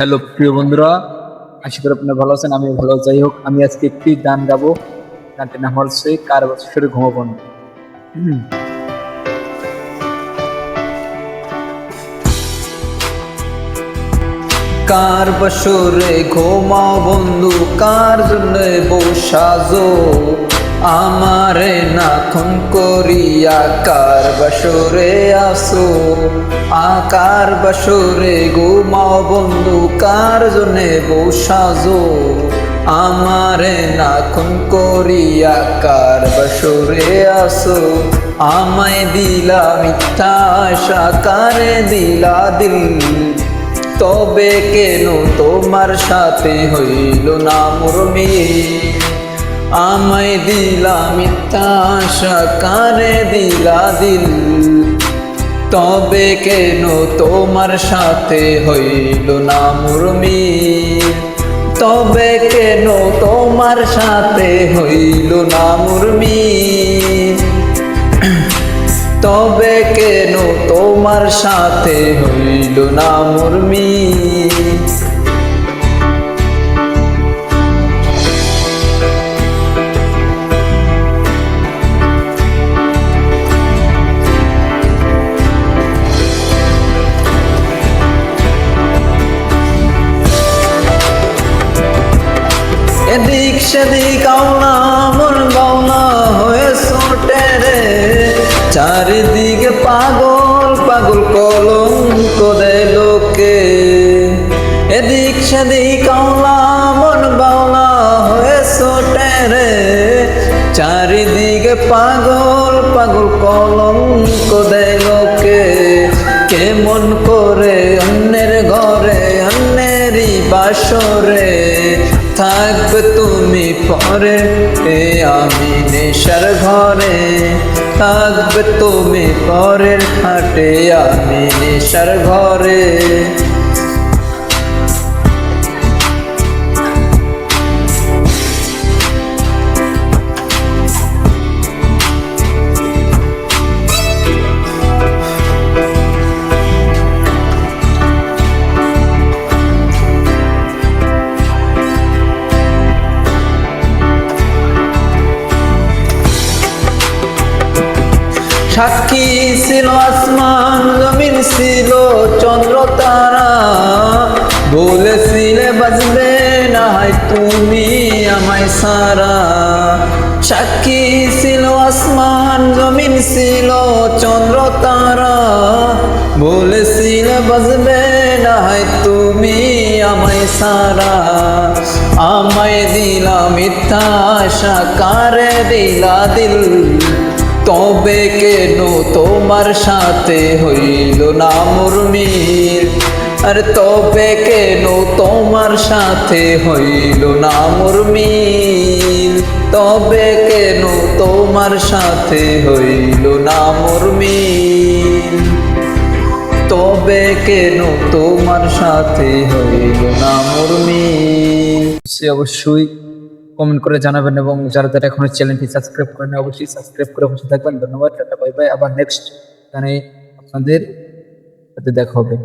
Hello প্রিয় বন্ধুরা, আশা করি আপনারা ভালো আছেন। আমি ভালো। যাই হোক, আমি আজকে একটি গান গাবো। গানটির নাম হচ্ছে কার বৎসরে ঘুমাবো না। কার বসরে ঘুমাও বন্ধু, কার জন্য বউ সাজো, আমারে নাখন করিয়া কার বসরে আসো। কার বসরে ঘুমাও বন্ধু, কার জন্য বউ সাজো, আমারে নাখন করিয়া কার বসরে আসো। আমায় দিলা মিথ্যা আশা, কারে দিলা দিল, তবে কেন তোমার সাথে হইল না মোর মিল। আমায় দিলা মিথ্যা আশা, কারে দিলা দিল, তবে কেন তোমার সাথে হইল না মোর মিল। তবে কেন তোমার সাথে হইল না মোর মিল। তবে কেন তোমার সাথে হইল না মোর মিল। এদিক সেদিক আওনা মন বাওনা হয়ে ছোটে রে, চারিদিকে পাগল পাগল কলঙ্ক দেয় লোকে। এদিক সেদিক আওলা মন বাওলা হয়ে ছোটে রে, চারিদিকে পাগল পাগল কলঙ্ক দেয় লোকে। কেমন করে অন্যের ঘরে অন্যেরই বাসরে থাকবে তুমি পরে, আমি নেশার ঘরে থাকবে তুমি পরের খাটে, আমি নেশার ঘরে। সাক্ষী ছিল আসমান জমিন, ছিল চন্দ্র তারা, বলেছিলে বাজবে না হয় তুমি আমায় সারা। সাক্ষী ছিল আসমান জমিন, ছিল চন্দ্র তারা, বলেছিলে বাজবে না হয় তুমি আমায় সারা। আমায় দিলা মিথ্যা আশা, কারে দিলা দিল, তবে কেন তোমার সাথে হইল না মোর মিল। আরে তবে কেন তোমার সাথে হইল না মোর মিল। তবে কেন তোমার সাথে হইল না মোর মিল। তবে কেন তোমার সাথে হইল না মোর মিল। অবশ্যই কমেন্ট করে জানাবেন, এবং যারা যারা এখনো চ্যানেলটি সাবস্ক্রাইব করেন অবশ্যই সাবস্ক্রাইব করে বসে থাকবেন। ধন্যবাদ, টাটা, বাই বাই। আবার নেক্সট গানে আপনাদের সাথে দেখা হবে।